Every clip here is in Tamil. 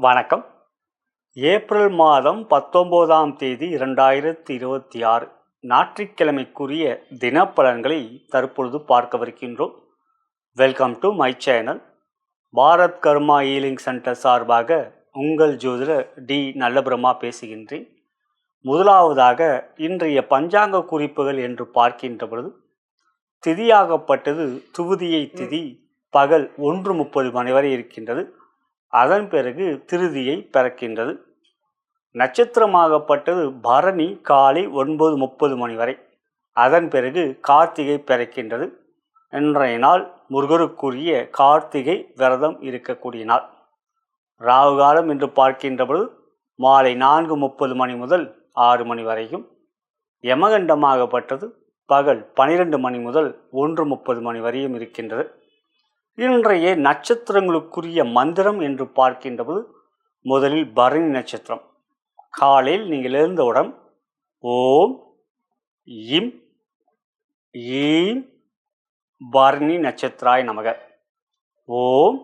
வணக்கம். ஏப்ரல் மாதம் 19ஆம் தேதி 2026 ஞாயிற்றுக்கிழமைக்குரிய தினப்பலன்களை தற்பொழுது பார்க்கவிருக்கின்றோம். Welcome to my channel. Bharat Karma healing centre சார்பாக உங்கள் ஜோதிடர் டி நல்லபிரமா பேசுகின்றேன். முதலாவதாக இன்றைய பஞ்சாங்க குறிப்புகள் என்று பார்க்கின்ற பொழுது திதியாகப்பட்டது துவிதியை திதி பகல் 1:30 மணி வரை இருக்கின்றது. அதன் பிறகு திருதியை பிறக்கின்றது. நட்சத்திரமாகப்பட்டது பரணி காலை 9:30 மணி வரை. அதன் பிறகு கார்த்திகை பிறக்கின்றது. இன்றைய நாள் முருகருக்குரிய கார்த்திகை விரதம் இருக்கக்கூடிய நாள். ராகுகாலம் என்று பார்க்கின்ற பொழுது மாலை 4:30 மணி முதல் 6 மணி வரையும். யமகண்டமாகப்பட்டது பகல் 12 மணி முதல் 1:30 மணி வரையும் இருக்கின்றது. இன்றைய நட்சத்திரங்களுக்குரிய மந்திரம் என்று பார்க்கின்றபோது முதலில் பரணி நட்சத்திரம். காலையில் நீங்கள் எழுந்தவுடன் ஓம் இம் ஈம் பரணி நட்சத்திராய் நமக, ஓம்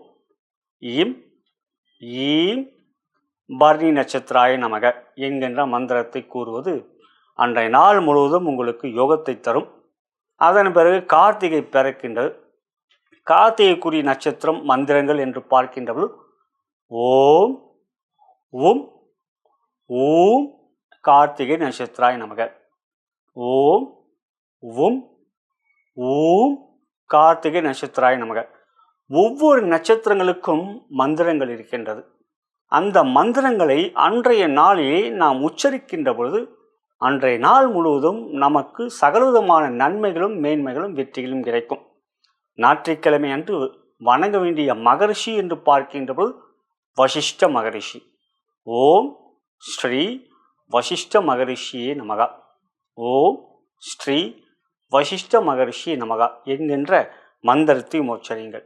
இம் ஈம் பரணி நட்சத்திராய நமக என்கின்ற மந்திரத்தை கூறுவது அன்றைய நாள் முழுவதும் உங்களுக்கு யோகத்தை தரும். அதன் பிறகு கார்த்திகை பிறக்கின்றது. கார்த்திகைக்குரிய நட்சத்திரம் மந்திரங்கள் என்று பார்க்கின்றபோது ஓம் உம் ஊம் கார்த்திகை நட்சத்திராய் நமக, ஓம் உம் ஊம் கார்த்திகை நட்சத்திராய் நமக. ஒவ்வொரு நட்சத்திரங்களுக்கும் மந்திரங்கள் இருக்கின்றது. அந்த மந்திரங்களை அன்றைய நாளிலே நாம் உச்சரிக்கின்ற பொழுது அன்றைய நாள் முழுவதும் நமக்கு சகலவிதமான நன்மைகளும் மேன்மைகளும் வெற்றிகளும் கிடைக்கும். ஞாயிற்றுக்கிழமை அன்று வணங்க வேண்டிய மகரிஷி என்று பார்க்கின்ற பொழுது வசிஷ்ட மகரிஷி. ஓம் ஸ்ரீ வசிஷ்ட மகரிஷியே நமகா, ஓம் ஸ்ரீ வசிஷ்ட மகரிஷியே நமகா என்கின்ற மந்திரத்தை உச்சரியுங்கள்.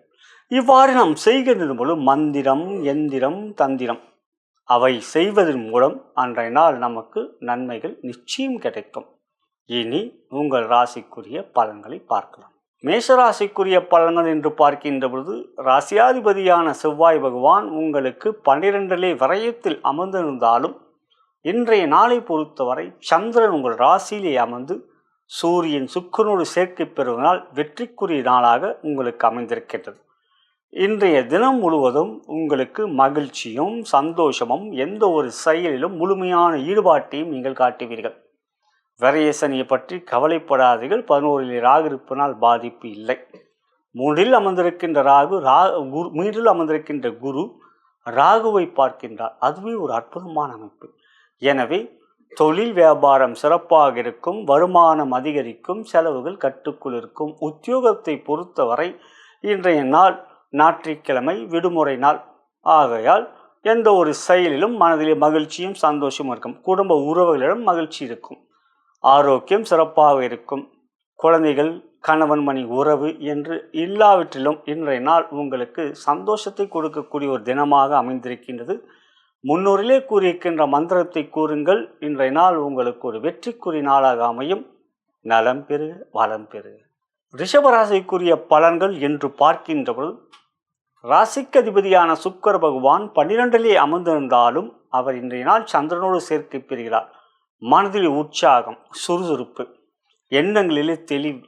இவ்வாறு நாம் செய்கின்ற பொழுது மந்திரம் எந்திரம் தந்திரம் அவை செய்வதன் மூலம் அன்றைய நாள் நமக்கு நன்மைகள் நிச்சயம் கிடைக்கும். இனி உங்கள் ராசிக்குரிய பலன்களை பார்க்கலாம். மேஷராசிக்குரிய பலன்கள் என்று பார்க்கின்ற பொழுது ராசியாதிபதியான செவ்வாய் பகவான் உங்களுக்கு 12 விரயத்தில் அமர்ந்திருந்தாலும் இன்றைய நாளை பொறுத்தவரை சந்திரன் உங்கள் ராசியிலே அமர்ந்து சூரியன் சுக்கிரனோடு சேர்க்கை பெறுவதனால் வெற்றிக்குரிய நாளாக உங்களுக்கு அமைந்திருக்கின்றது. இன்றைய தினம் முழுவதும் உங்களுக்கு மகிழ்ச்சியும் சந்தோஷமும் எந்த ஒரு செயலிலும் முழுமையான ஈடுபாட்டையும் நீங்கள் காட்டுவீர்கள். விரயசனியை பற்றி கவலைப்படாதீர்கள். 11 ராகு இருப்பதனால் பாதிப்பு இல்லை. 3 அமர்ந்திருக்கின்ற மீனில் அமர்ந்திருக்கின்ற குரு ராகுவை பார்க்கின்றார். அதுவே ஒரு அற்புதமான அமைப்பு. எனவே தொழில் வியாபாரம் சிறப்பாக இருக்கும், வருமானம் அதிகரிக்கும், செலவுகள் கட்டுக்குள் இருக்கும். உத்தியோகத்தை பொறுத்தவரை இன்றைய நாள் ஞாயிற்றுக்கிழமை விடுமுறை நாள் ஆகையால் எந்த ஒரு செயலிலும் மனதிலே மகிழ்ச்சியும் சந்தோஷமும் இருக்கும். குடும்ப உறவுகளிடம் மகிழ்ச்சி இருக்கும். ஆரோக்கியம் சிறப்பாக இருக்கும். குழந்தைகள் கணவன் மணி உறவு என்று எல்லாவற்றிலும் இன்றைய நாள் உங்களுக்கு சந்தோஷத்தை கொடுக்கக்கூடிய ஒரு தினமாக அமைந்திருக்கின்றது. முன்னோரிலே கூறியிருக்கின்ற மந்திரத்தை கூறுங்கள். இன்றைய நாள் உங்களுக்கு ஒரு வெற்றிக்குரிய நாளாக அமையும். நலம் பெறுக வளம் பெறுக. ரிஷபராசிக்குரிய பலன்கள் என்று பார்க்கின்ற பொழுது ராசிக்கு அதிபதியான சுக்கிர பகவான் 12 அமர்ந்திருந்தாலும் அவர் இன்றைய நாள் சந்திரனோடு சேர்க்கை பெறுகிறார். மனதில் உற்சாகம், சுறுசுறுப்பு, எண்ணங்களிலே தெளிவு,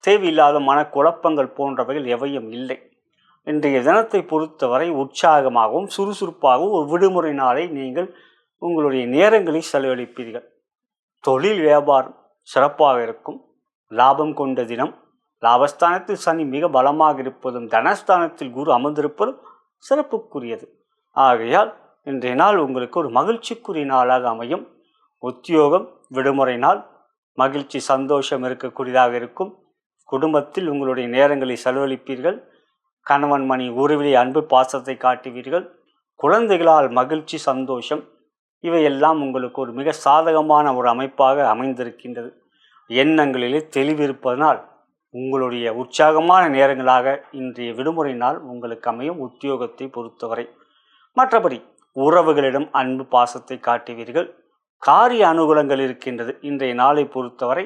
தேவையில்லாத மனக்குழப்பங்கள் போன்றவைகள் எவையும் இல்லை. இன்றைய தினத்தை பொறுத்தவரை உற்சாகமாகவும் சுறுசுறுப்பாகவும் ஒரு விடுமுறை நாளை நீங்கள் உங்களுடைய நேரங்களை செலவழிப்பீர்கள். தொழில் வியாபாரம் சிறப்பாக இருக்கும். லாபம் கொண்ட தினம். லாபஸ்தானத்தில் சனி மிக பலமாக இருப்பதும் தனஸ்தானத்தில் குரு அமர்ந்திருப்பதும் சிறப்புக்குரியது. ஆகையால் இன்றைய நாள் உங்களுக்கு ஒரு மகிழ்ச்சிக்குரிய நாளாக அமையும். உத்தியோகம் விடுமுறை நாள். மகிழ்ச்சி சந்தோஷம் இருக்கக்கூடியதாக இருக்கும். குடும்பத்தில் உங்களுடைய நேரங்களை செலவழிப்பீர்கள். கணவன் மணி உறவிலே அன்பு பாசத்தை காட்டுவீர்கள். குழந்தைகளால் மகிழ்ச்சி சந்தோஷம் இவையெல்லாம் உங்களுக்கு ஒரு மிக சாதகமான ஒரு அமைப்பாக அமைந்திருக்கின்றது. எண்ணங்களிலே தெளிவிருப்பதனால் உங்களுடைய உற்சாகமான நேரங்களாக இன்றைய விடுமுறை நாள் உங்களுக்கு அமையும். உத்தியோகத்தை பொறுத்தவரை மற்றபடி உறவுகளிடம் அன்பு பாசத்தை காட்டுவீர்கள். காரிய அனுகூலங்கள் இருக்கின்றது. இன்றைய நாளை பொறுத்தவரை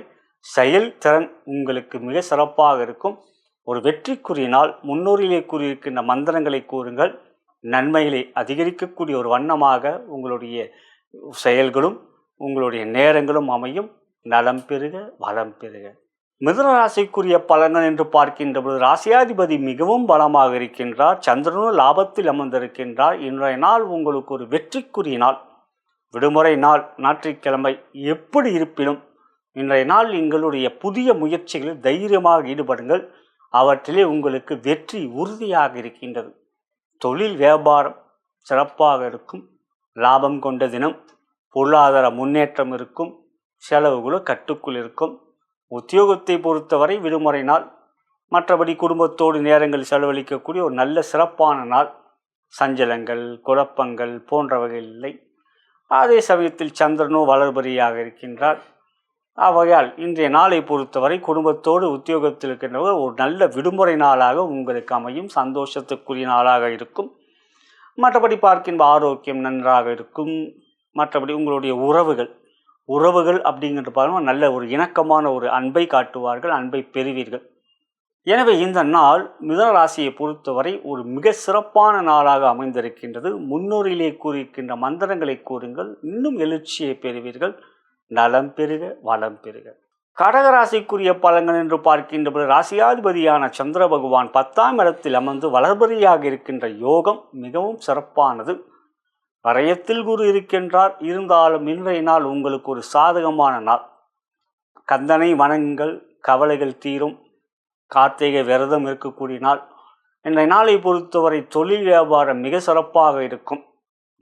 செயல்திறன் உங்களுக்கு மிக சிறப்பாக இருக்கும். ஒரு வெற்றிக்குரிய நாள். முன்னோரிலே கூறியிருக்கின்ற மந்திரங்களை கூறுங்கள். நன்மைகளை அதிகரிக்கக்கூடிய ஒரு வண்ணமாக உங்களுடைய செயல்களும் உங்களுடைய நேரங்களும் அமையும். நலம் பெறுக, வளம் பெறுக. மிதுன ராசிக்குரிய பலன்கள் என்று பார்க்கின்ற பொழுது ராசியாதிபதி மிகவும் பலமாக இருக்கின்றார். சந்திரனும் லாபத்தில் அமர்ந்திருக்கின்றார். இன்றைய நாள் உங்களுக்கு ஒரு வெற்றிக்குரிய நாள், விடுமுறை நாள், ஞாயிற்றுக்கிழமை. எப்படி இருப்பினும் இன்றைய நாள் எங்களுடைய புதிய முயற்சிகளில் தைரியமாக ஈடுபடுங்கள். அவற்றிலே உங்களுக்கு வெற்றி உறுதியாக இருக்கின்றது. தொழில் வியாபாரம் சிறப்பாக இருக்கும். லாபம் கொண்ட தினம். பொருளாதார முன்னேற்றம் இருக்கும். செலவுகளும் கட்டுக்குள் இருக்கும். உத்தியோகத்தை பொறுத்தவரை விடுமுறை நாள். மற்றபடி குடும்பத்தோடு நேரங்கள் செலவழிக்கக்கூடிய ஒரு நல்ல சிறப்பான நாள். சஞ்சலங்கள், குழப்பங்கள் போன்றவைகள் இல்லை. அதே சமயத்தில் சந்திரனோ வளர்பரியாக இருக்கின்றார். ஆகையால் இன்றைய நாளை பொறுத்தவரை குடும்பத்தோடு உத்தியோகத்தில் இருக்கின்றவர் ஒரு நல்ல விடுமுறை நாளாக உங்களுக்கு அமையும். சந்தோஷத்துக்குரிய நாளாக இருக்கும். மற்றபடி பார்க்கின்ற ஆரோக்கியம் நன்றாக இருக்கும். மற்றபடி உங்களுடைய உறவுகள் அப்படிங்கிற பாருங்கள் நல்ல ஒரு இணக்கமான ஒரு அன்பை காட்டுவார்கள், அன்பை பெறுவீர்கள். எனவே இந்த நாள் மிதுன ராசியை பொறுத்தவரை ஒரு மிக சிறப்பான நாளாக அமைந்திருக்கின்றது. முன்னோரிலே கூறியிருக்கின்ற மந்திரங்களை கூறுங்கள், இன்னும் எழுச்சியை பெறுவீர்கள். நலம் பெறுக, வளம் பெறுக. கடகராசிக்குரிய பலன்கள் என்று பார்க்கின்ற ராசியாதிபதியான சந்திர பகவான் 10ஆம் இடத்தில் அமர்ந்து வளர்பரியாக இருக்கின்ற யோகம் மிகவும் சிறப்பானது. வரையத்தில் குரு இருக்கின்றார். இருந்தாலும் இன்றைய நாள் உங்களுக்கு ஒரு சாதகமான நாள். கந்தனை வணங்குங்கள், கவலைகள் தீரும். கார்த்திகை விரதம் இருக்கக்கூடிய நாள். இன்றைய நாளை பொறுத்தவரை தொழில் வியாபாரம் மிக சிறப்பாக இருக்கும்.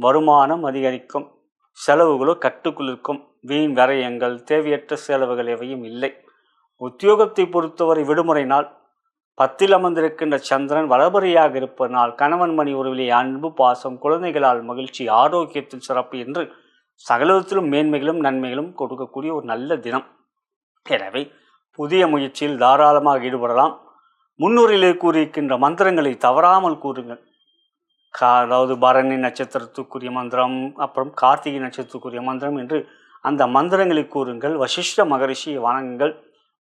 வருமானம் அதிகரிக்கும். செலவுகளோ கட்டுக்குள் இருக்கும். வீண் விரயங்கள், தேவையற்ற செலவுகள் எவையும் இல்லை. உத்தியோகத்தை பொறுத்தவரை விடுமுறை நாள். 10ல் அமர்ந்திருக்கின்ற சந்திரன் வளபரியாக இருப்பதனால் கணவன் மணி உறவிலே அன்பு, பாசம், குழந்தைகளால் மகிழ்ச்சி, ஆரோக்கியத்தில் சிறப்பு என்று சகலத்திலும் மேன்மைகளும் நன்மைகளும் கொடுக்கக்கூடிய ஒரு நல்ல தினம். எனவே புதிய முயற்சியில் தாராளமாக ஈடுபடலாம். முன்னூரிலே கூறியிருக்கின்ற மந்திரங்களை தவறாமல் கூறுங்கள். அதாவது பரணி நட்சத்திரத்துக்குரிய மந்திரம், அப்புறம் கார்த்திகை நட்சத்திரத்துக்குரிய மந்திரம் என்று அந்த மந்திரங்களை கூறுங்கள். வசிஷ்ட மகரிஷியை வணங்குங்கள்.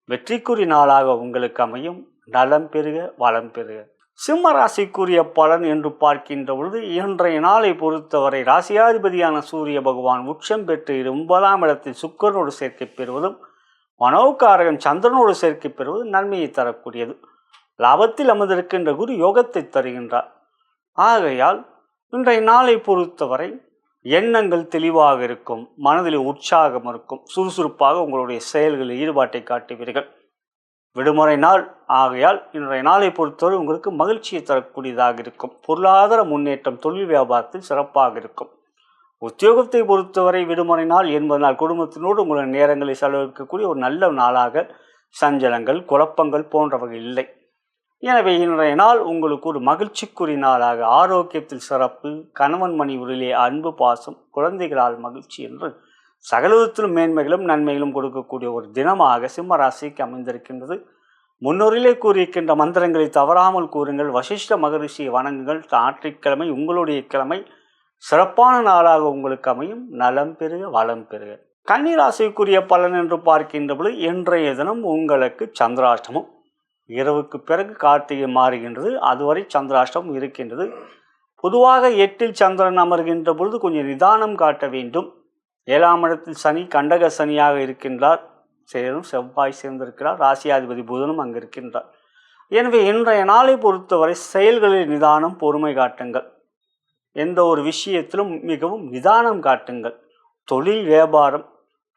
வெற்றிக்குரிய நாளாக உங்களுக்கு அமையும். நலம் பெறுக, வளம் பெறுக. சிம்ம ராசிக்குரிய பலன் என்று பார்க்கின்ற பொழுது இன்றைய நாளை பொறுத்தவரை ராசியாதிபதியான சூரிய பகவான் உச்சம் பெற்று 9ஆம் இடத்தில் சுக்கிரனோடு சேர்க்கை பெறுவதும் மனோகாரகன் சந்திரனோடு சேர்க்கை பெறுவது நன்மையை தரக்கூடியது. லாபத்தில் அமர்ந்திருக்கின்ற குரு யோகத்தை தருகின்றார். ஆகையால் இன்றைய நாளை பொறுத்தவரை எண்ணங்கள் தெளிவாக இருக்கும். மனதில் உற்சாகம் இருக்கும். சுறுசுறுப்பாக உங்களுடைய செயல்களில் ஈடுபாட்டை காட்டுவீர்கள். விடுமுறை நாள் ஆகையால் இன்றைய நாளை பொறுத்தவரை உங்களுக்கு மகிழ்ச்சியை தரக்கூடியதாக இருக்கும். பொருளாதார முன்னேற்றம் தொழில் வியாபாரத்தில் சிறப்பாக இருக்கும். உத்தியோகத்தை பொறுத்தவரை விடுமுறை நாள் என்பதனால் குடும்பத்தினோடு உங்களுடைய நேரங்களை செலவழிக்கக்கூடிய ஒரு நல்ல நாளாக சஞ்சலங்கள், குழப்பங்கள் போன்றவர்கள் இல்லை. எனவே இன்றைய நாள் உங்களுக்கு ஒரு மகிழ்ச்சிக்குரிய நாளாக, ஆரோக்கியத்தில் சிறப்பு, கணவன் மணி உரிலே அன்பு, பாசம், குழந்தைகளால் மகிழ்ச்சி என்று சகலவிதத்திலும் மேன்மைகளும் நன்மைகளும் கொடுக்கக்கூடிய ஒரு தினமாக சிம்ம ராசிக்கு அமைந்திருக்கின்றது. முன்னோரிலே கூறியிருக்கின்ற மந்திரங்களை தவறாமல் கூறுங்கள். வசிஷ்ட மகரிஷியை வணங்குங்கள். ஞாயிற்றுக்கிழமை உங்களுடைய கிழமை சிறப்பான நாளாக உங்களுக்கு அமையும். நலம் பெறுக, வளம் பெறுக. கன்னி ராசிக்குரிய பலன் என்று பார்க்கின்ற பொழுது இன்றைய தினம் உங்களுக்கு சந்திராஷ்டமம். இரவுக்கு பிறகு கார்த்திகை மாறுகின்றது. அதுவரை சந்திராஷ்டமம் இருக்கின்றது. பொதுவாக 8ல் சந்திரன் அமர்கின்ற பொழுது கொஞ்சம் நிதானம் காட்ட வேண்டும். 7ஆம் இடத்தில் சனி கண்டக சனியாக இருக்கின்றார். சேரும் செவ்வாய் சேர்ந்திருக்கிறார். ராசியாதிபதி புதனும் அங்கு இருக்கின்றார். எனவே இன்றைய நாளை பொறுத்தவரை செயல்களில் நிதானம், பொறுமை காட்டுங்கள். எந்த ஒரு விஷயத்திலும் மிகவும் நிதானம் காட்டுங்கள். தொழில் வியாபாரம்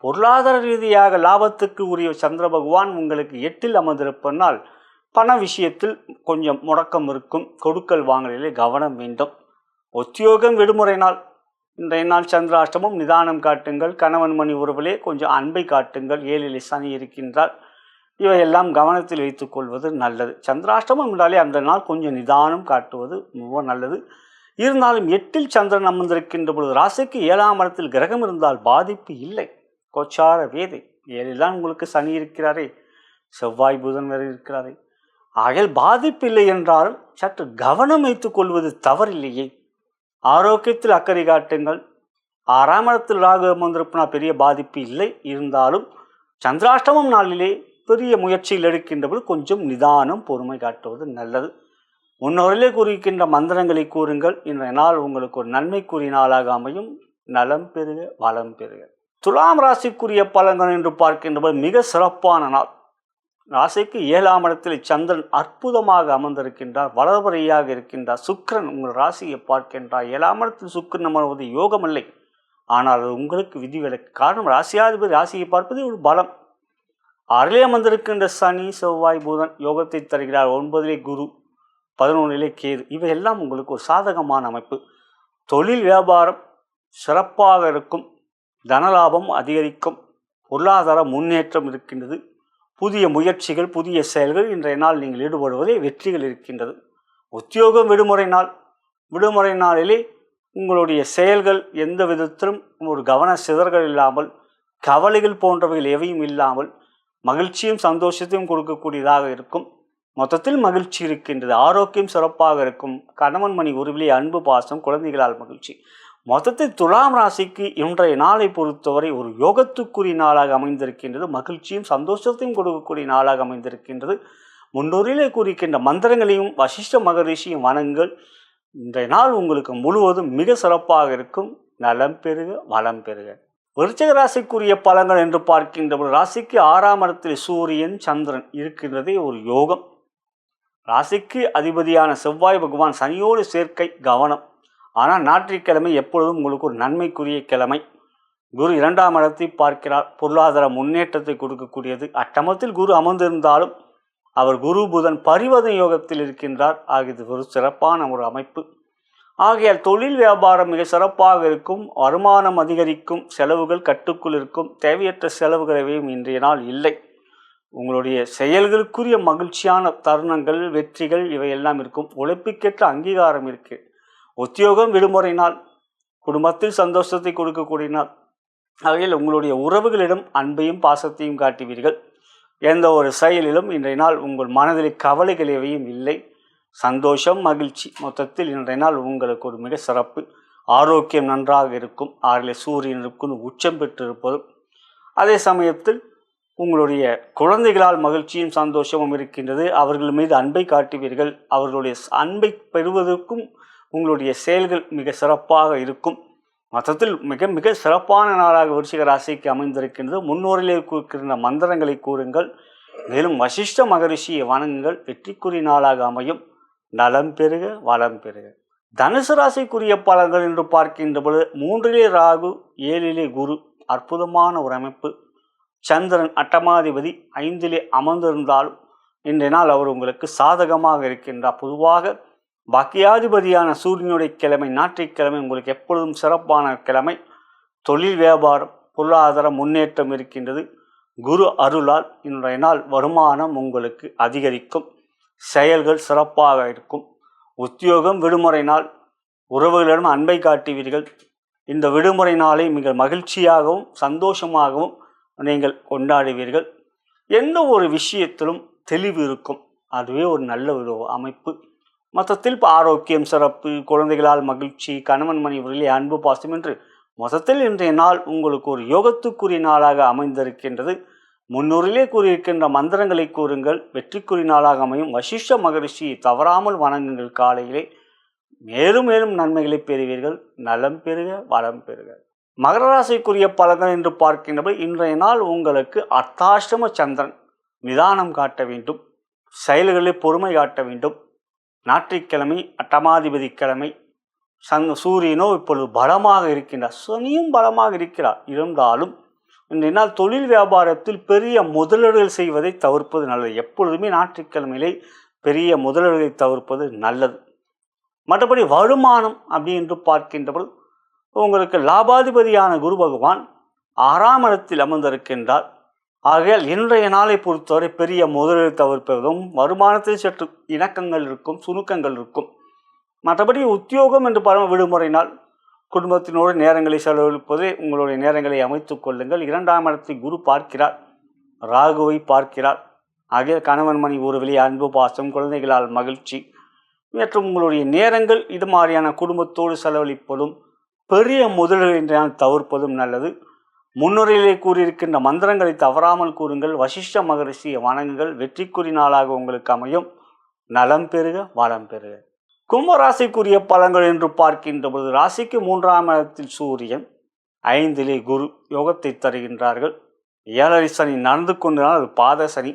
பொருளாதார ரீதியாக லாபத்துக்கு உரிய சந்திர பகவான் உங்களுக்கு 8ல் அமர்ந்திருப்பதனால் பண விஷயத்தில் கொஞ்சம் முடக்கம் இருக்கும். கொடுக்கல் வாங்கலிலே கவனம் வேண்டும். உத்தியோகம் விடுமுறை நாள். இன்றைய நாள் சந்திராஷ்டமம். நிதானம் காட்டுங்கள். கணவன் மணி உறவிலே கொஞ்சம் அன்பை காட்டுங்கள். 7ல் சனி இருக்கின்றார். இவையெல்லாம் கவனத்தில் வைத்துக் கொள்வது நல்லது. சந்திராஷ்டமம் என்றாலே அந்த நாள் கொஞ்சம் நிதானம் காட்டுவது ரொம்ப நல்லது. இருந்தாலும் 8ல் சந்திரன் அமர்ந்திருக்கின்ற பொழுது ராசிக்கு 7ஆம் இடத்தில் கிரகம் இருந்தால் பாதிப்பு இல்லை. கோச்சார வேதை 7ல் தான் உங்களுக்கு சனி இருக்கிறாரே, செவ்வாய் புதன் வேறு இருக்கிறாரே. ஆகையால் பாதிப்பு இல்லை என்றாலும் சற்று கவனம் வைத்துக் கொள்வது தவறில்லையே. ஆரோக்கியத்தில் அக்கறை காட்டுங்கள். 6ஆம் இடத்தில் ராகு அமர்ந்திருப்பினால் பெரிய பாதிப்பு இல்லை. இருந்தாலும் சந்திராஷ்டமம் நாளிலே பெரிய முயற்சியில் எடுக்கின்ற பொழுது கொஞ்சம் நிதானம், பொறுமை காட்டுவது நல்லது. முன்னோரிலே கூறியிருக்கின்ற மந்திரங்களை கூறுங்கள். இன்றைய நாள் உங்களுக்கு ஒரு நன்மைக்குரிய நாளாக அமையும். நலம் பெறுக, வளம் பெறுக. துலாம் ராசிக்குரிய பலன்கள் என்று பார்க்கின்ற மிக சிறப்பான நாள். ராசிக்கு 7ஆம் இடத்தில் சந்திரன் அற்புதமாக அமர்ந்திருக்கின்றார், வளர்வரையாக இருக்கின்றார். சுக்கிரன் உங்கள் ராசியை பார்க்கின்றார். 7ஆம் இடத்தில் சுக்கிரன் அமர்வது யோகமில்லை, ஆனால் அது உங்களுக்கு விதிவிலக்கு. காரணம், ராசியாதிபதி ராசியை பார்ப்பது ஒரு பலம். 6லே அமர்ந்திருக்கின்ற சனி, செவ்வாய், புதன் யோகத்தை தருகிறார். 9லே குரு, 11லே கேது. இவையெல்லாம் உங்களுக்கு ஒரு சாதகமான அமைப்பு. தொழில் வியாபாரம் சிறப்பாக இருக்கும், தனலாபம் அதிகரிக்கும், பொருளாதார முன்னேற்றம் இருக்கின்றது. புதிய முயற்சிகள், புதிய செயல்கள் இன்றைய நாள் நீங்கள் ஈடுபடுவதே வெற்றிகள் இருக்கின்றது. உத்தியோகம் விடுமுறை நாளிலே உங்களுடைய செயல்கள் எந்த விதத்திலும் ஒரு கவன சிதறல்கள் இல்லாமல், கவலைகள் போன்றவைகள் எவையும் இல்லாமல் மகிழ்ச்சியும் சந்தோஷத்தையும் கொடுக்கக்கூடியதாக இருக்கும். மொத்தத்தில் மகிழ்ச்சி இருக்கின்றது. ஆரோக்கியம் சிறப்பாக இருக்கும். கணவன் மணி உறவிலே அன்பு, பாசம், குழந்தைகளால் மகிழ்ச்சி. மொத்தத்தில் துலாம் ராசிக்கு இன்றைய நாளை பொறுத்தவரை ஒரு யோகத்துக்குரிய நாளாக அமைந்திருக்கின்றது. மகிழ்ச்சியும் சந்தோஷத்தையும் கொடுக்கக்கூடிய நாளாக அமைந்திருக்கின்றது. முன்னோரிலே கூறியிருக்கின்ற மந்திரங்களையும் வசிஷ்ட மகரிஷியும் வணங்குங்கள். இன்றைய நாள் உங்களுக்கு முழுவதும் மிக சிறப்பாக இருக்கும். நலம் பெறுக, வளம் பெறுக. விருச்சிக ராசிக்குரிய பலன்கள் என்று பார்க்கின்ற ராசிக்கு 6ஆம் இடத்தில் சூரியன், சந்திரன் இருக்கின்றதே ஒரு யோகம். ராசிக்கு அதிபதியான செவ்வாய் பகவான் சனியோடு சேர்க்கை, கவனம். ஆனால் ஞாயிற்றுக்கிழமை எப்பொழுதும் உங்களுக்கு ஒரு நன்மைக்குரிய கிழமை. குரு 2ஆம் இடத்தை பார்க்கிறார், பொருளாதார முன்னேற்றத்தை கொடுக்கக்கூடியது. அட்டமத்தில் குரு அமர்ந்திருந்தாலும் அவர் குரு புதன் பரிவர்த்தனை யோகத்தில் இருக்கின்றார். ஆகியது ஒரு சிறப்பான ஒரு அமைப்பு. ஆகையால் தொழில் வியாபாரம் மிக சிறப்பாக இருக்கும், வருமானம் அதிகரிக்கும், செலவுகள் கட்டுக்குள் இருக்கும். தேவையற்ற செலவுகள் எவையும் இன்றைய நாள் இல்லை. உங்களுடைய செயல்களுக்குரிய மகிழ்ச்சியான தருணங்கள், வெற்றிகள் இவையெல்லாம் இருக்கும். உழைப்புக்கேற்ற அங்கீகாரம் இருக்கு. உத்தியோகம் விடுமுறை நாள், குடும்பத்தில் சந்தோஷத்தை கொடுக்கக்கூடிய நாள். ஆகையில் உங்களுடைய உறவுகளிடம் அன்பையும் பாசத்தையும் காட்டுவீர்கள். எந்த ஒரு செயலிலும் இன்றைய நாள் உங்கள் மனதில் கவலைகள் எவையும் இல்லை. சந்தோஷம், மகிழ்ச்சி. மொத்தத்தில் இன்றைய நாள் உங்களுக்கு ஒரு மிக சிறப்பு. ஆரோக்கியம் நன்றாக இருக்கும். 6லே சூரியன் இருக்கும், உச்சம் பெற்றிருப்பதும். அதே சமயத்தில் உங்களுடைய குழந்தைகளால் மகிழ்ச்சியும் சந்தோஷமும் இருக்கின்றது. அவர்கள் மீது அன்பை காட்டுவீர்கள். அவர்களுடைய அன்பை பெறுவதற்கும் உங்களுடைய செயல்கள் மிக சிறப்பாக இருக்கும். மொத்தத்தில் மிக மிக சிறப்பான நாளாக விருச்சிக ராசிக்கு அமைந்திருக்கின்றது. முன்னோரிலே கூறுகின்ற மந்திரங்களை கூறுங்கள். மேலும் வசிஷ்ட மகரிஷியை வணங்குங்கள். வெற்றிக்குரிய நாளாக அமையும். நலம் பெறுக, வளம் பெறுக. தனுசு ராசிக்குரிய பலன்கள் என்று பார்க்கின்ற பொழுது 3லே ராகு, 7லே குரு, அற்புதமான ஒரு அமைப்பு. சந்திரன் அட்டமாதிபதி 5லே அமர்ந்திருந்தாலும் இன்றைய நாள் அவர் உங்களுக்கு சாதகமாக இருக்கின்றார். பொதுவாக பாக்கியாதிபதியான சூரியனுடைய கிழமை, ஞாயிற்றுக்கிழமை உங்களுக்கு எப்பொழுதும் சிறப்பான கிழமை. தொழில் வியாபாரம், பொருளாதார முன்னேற்றம் இருக்கின்றது. குரு அருளால் இன்றைய நாள் வருமானம் உங்களுக்கு அதிகரிக்கும். செயல்கள் சிறப்பாக இருக்கும். உத்தியோகம் விடுமுறை நாள், உறவுகளிடம் அன்பை காட்டுவீர்கள். இந்த விடுமுறை நாளை மிக மகிழ்ச்சியாகவும் சந்தோஷமாகவும் நீங்கள் கொண்டாடுவீர்கள். எந்த ஒரு விஷயத்திலும் தெளிவு இருக்கும். அதுவே ஒரு நல்ல ஒரு அமைப்பு. மொத்தத்தில் ஆரோக்கியம் சிறப்பு, குழந்தைகளால் மகிழ்ச்சி, கணவன் மனைவியிலே அன்பு, பாசம் என்று மொத்தத்தில் இன்றைய நாள் உங்களுக்கு ஒரு யோகத்துக்குரிய நாளாக அமைந்திருக்கின்றது. முன்னோரிலே கூறியிருக்கின்ற மந்திரங்களை கூறுங்கள். வெற்றிக்குரிய நாளாக அமையும். வசிஷ்ட மகரிஷியை தவறாமல் வணங்குங்கள். காலையிலே மேலும் மேலும் நன்மைகளை பெறுவீர்கள். நலம் பெறுக, வளம் பெறுக. மகர ராசிக்குரிய பலன்கள் என்று பார்க்கின்றபோது இன்றைய நாள் உங்களுக்கு அர்த்தாஷ்டம சந்திரன். நிதானம் காட்ட வேண்டும், செயல்களில் பொறுமை காட்ட வேண்டும். ஞாயிற்றுக்கிழமை அட்டமாதிபதி கிழமை. சூரியனோ இப்பொழுது பலமாக இருக்கின்றார், சனியும் பலமாக இருக்கிறார். இருந்தாலும் இன்றைய நாள் தொழில் வியாபாரத்தில் பெரிய முதலீடுகள் செய்வதை தவிர்ப்பது நல்லது. எப்பொழுதுமே ஞாயிற்றுக்கிழமையிலே பெரிய முதலீடுகளை தவிர்ப்பது நல்லது. மற்றபடி வருமானம் அப்படி என்று பார்க்கின்றபோது உங்களுக்கு லாபாதிபதியான குரு பகவான் 6ஆம் இடத்தில் அமர்ந்திருக்கின்றார். ஆகையால் இன்றைய நாளை பொறுத்தவரை பெரிய முதலீடு தவிர்ப்பதும், வருமானத்தில் சற்று இணக்கங்கள் இருக்கும், சுணுக்கங்கள் இருக்கும். மற்றபடி உத்தியோகம் என்று விடுமுறை நாள், குடும்பத்தினோடு நேரங்களை செலவழிப்பது, உங்களுடைய நேரங்களை அமைத்துக் கொள்ளுங்கள். 2ஆம் இடத்தை குரு பார்க்கிறார், ராகுவை பார்க்கிறார். ஆகிய கணவன் மணி உறவிலே அன்பு, பாசம், குழந்தைகளால் மகிழ்ச்சி மற்றும் உங்களுடைய நேரங்கள் இது மாதிரியான குடும்பத்தோடு செலவழிப்பதும், பெரிய முதலீடுகளை தவிர்ப்பதும் நல்லது. முன்னுரையிலே கூறியிருக்கின்ற மந்திரங்களை தவறாமல் கூறுங்கள். வசிஷ்ட மகரிஷியை வணங்குங்கள். வெற்றிக்குரிய நாளாக உங்களுக்கு அமையும். நலம் பெறுக, வளம் பெறுக. கும்பராசிக்குரிய பலன்கள் என்று பார்க்கின்ற பொழுது ராசிக்கு 3ஆம் இடத்தில் சூரியன், 5லே குரு யோகத்தை தருகின்றார்கள். 7 சனி நடந்து கொண்டால் அது பாத சனி.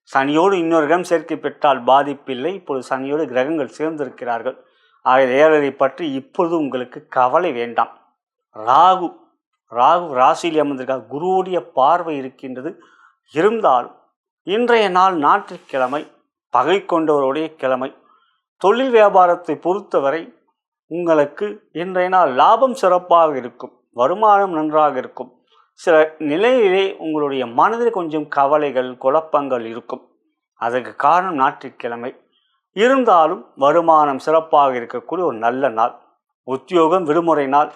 சனியோடு இன்னொரு கிரகம் சேர்க்கை பெற்றால் பாதிப்பில்லை. இப்பொழுது சனியோடு கிரகங்கள் சேர்ந்திருக்கிறார்கள். ஆக 7 பற்றி இப்பொழுது உங்களுக்கு கவலை வேண்டாம். ராகு ராசியில் அமர்ந்திருக்கார். குருவுடைய பார்வை இருக்கின்றது. இருந்தாலும் இன்றைய நாள் ஞாயிற்றுக்கிழமை, பகை கொண்டவருடைய கிழமை. தொழில் வியாபாரத்தை பொறுத்தவரை உங்களுக்கு இன்றைய நாள் லாபம் சிறப்பாக இருக்கும், வருமானம் நன்றாக இருக்கும். சில நிலையிலே உங்களுடைய மனதில் கொஞ்சம் கவலைகள் குழப்பங்கள் இருக்கும். அதற்கு காரணம் ஞாயிற்றுக்கிழமை. இருந்தாலும் வருமானம் சிறப்பாக இருக்கக்கூடிய ஒரு நல்ல நாள். உத்தியோகம் விடுமுறை நாள்.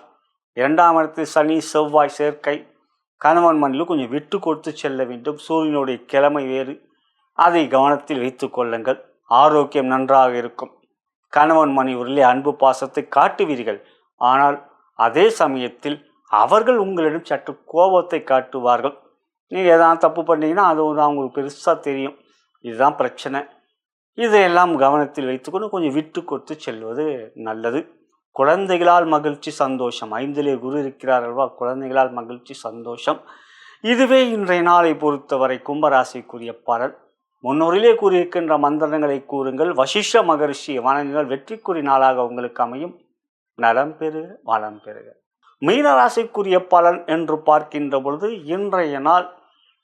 2ஆம் இடத்தில் சனி செவ்வாய் சேர்க்கை. கணவன் மனைவியில் கொஞ்சம் விட்டு கொடுத்து செல்ல வேண்டும். சூரியனுடைய கிழமை வேறு, அதை கவனத்தில் வைத்து கொள்ளுங்கள். ஆரோக்கியம் நன்றாக இருக்கும். கணவன் மனைவியிலே அன்பு பாசத்தை காட்டுவீர்கள். ஆனால் அதே சமயத்தில் அவர்கள் உங்களிடம் சற்று கோபத்தை காட்டுவார்கள். நீங்கள் எதாவது தப்பு பண்ணீங்கன்னா அது அவங்களுக்கு பெருசாக தெரியும். இதுதான் பிரச்சனை. இதையெல்லாம் கவனத்தில் வைத்துக்கொண்டு கொஞ்சம் விட்டு கொடுத்து செல்வது நல்லது. குழந்தைகளால் மகிழ்ச்சி சந்தோஷம். 5லே குரு இருக்கிறார்கள்வா, குழந்தைகளால் மகிழ்ச்சி சந்தோஷம். இதுவே இன்றைய நாளை பொறுத்தவரை கும்பராசிக்குரிய பலன். முன்னோரிலே கூறியிருக்கின்ற மந்திரங்களை கூறுங்கள். வசிஷ்ட மகரிஷியை வணங்குங்கள். வெற்றிக்குரிய நாளாக உங்களுக்கு அமையும். நலம் பெறுக, வளம் பெறுக. மீனராசிக்குரிய பலன் என்று பார்க்கின்ற பொழுது இன்றைய நாள்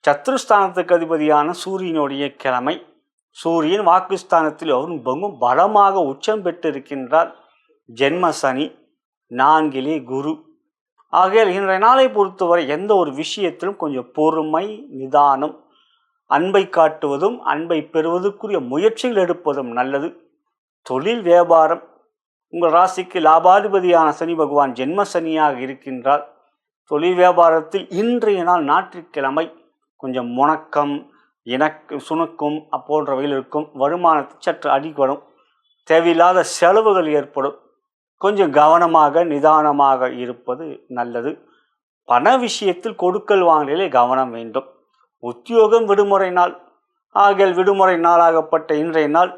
சத்ருஸ்தானத்துக்கு அதிபதியான சூரியனுடைய கிழமை. சூரியன் வாக்குஸ்தானத்தில் அவரும் பலமாக உச்சம் பெற்றிருக்கின்றார். ஜென்ம சனி, 4லே குரு. ஆகையால் இன்றைய நாளை பொறுத்தவரை எந்த ஒரு விஷயத்திலும் கொஞ்சம் பொறுமை, நிதானம், அன்பை காட்டுவதும் அன்பை பெறுவதற்குரிய முயற்சிகள் எடுப்பதும் நல்லது. தொழில் வியாபாரம், உங்கள் ராசிக்கு லாபாதிபதியான சனி பகவான் ஜென்ம சனியாக இருக்கின்றார். தொழில் வியாபாரத்தில் இன்றைய நாள் ஞாயிற்றுக்கிழமை கொஞ்சம் முணக்கம், சுணக்கும் போன்றவையில் இருக்கும். வருமானத்தை சற்று அடிபடும். தேவையில்லாத செலவுகள் ஏற்படும். கொஞ்சம் கவனமாக நிதானமாக இருப்பது நல்லது. பண விஷயத்தில் கொடுக்கல் வாங்கலிலே கவனம் வேண்டும். உத்தியோகம் விடுமுறை நாள். ஆகிய விடுமுறை நாளாகப்பட்ட இன்றைய நாள்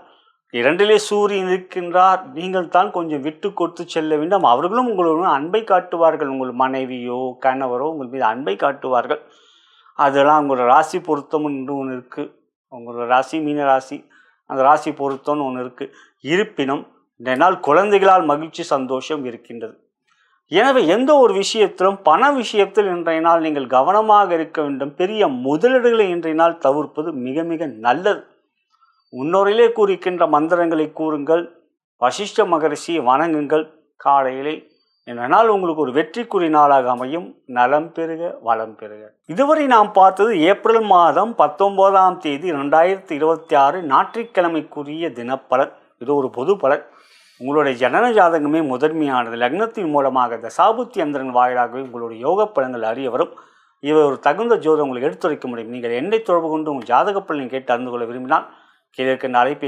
2லே சூரியன் இருக்கின்றார். நீங்கள் தான் கொஞ்சம் விட்டு கொடுத்து செல்ல வேண்டும். அவர்களும் உங்களுடன் அன்பை காட்டுவார்கள். உங்கள் மனைவியோ கணவரோ உங்கள் மீது அன்பை காட்டுவார்கள். அதெல்லாம் உங்களோட ராசி பொருத்தம் ஒன்று இருக்குது. உங்களோட ராசி மீன ராசி, அந்த ராசி பொருத்தம்னு ஒன்று இருக்குது. இருப்பினும் இந்த நாள் குழந்தைகளால் மகிழ்ச்சி சந்தோஷம் இருக்கின்றது. எனவே எந்த ஒரு விஷயத்திலும் பண விஷயத்தில் இன்றைய நாள் நீங்கள் கவனமாக இருக்க வேண்டும். பெரிய முதலீடுகளை இன்றைய நாள் தவிர்ப்பது மிக மிக நல்லது. முன்னோரிலே கூறிக்கின்ற மந்திரங்களை கூறுங்கள். வசிஷ்ட மகரிஷியை வணங்குங்கள். காலையிலே இன்றைய நாள் உங்களுக்கு ஒரு வெற்றிக்குரிய நாளாக அமையும். நலம் பெறுக, வளம் பெறுக. இதுவரை நாம் பார்த்தது ஏப்ரல் மாதம் 19ஆம் தேதி 2026 ஞாயிற்றுக்கிழமைக்குரிய தினப்பலன். இது ஒரு பொது பலன். உங்களுடைய ஜனன ஜாதகமே முதன்மையானது. லக்னத்தின் மூலமாக தசாபுத்தி அந்தரங்கள் வாயிலாகவே உங்களுடைய யோக பலன்கள் அறிய வரும். இவை ஒரு தகுந்த ஜோதிடம் உங்களுக்கு எடுத்துரைக்க முடியும். நீங்கள் என்னை தொடர்பு கொண்டு உங்கள் ஜாதக பலனை கேட்டு அறிந்து கொள்ள விரும்பினால் கீழே இருக்கின்ற அழைப்பை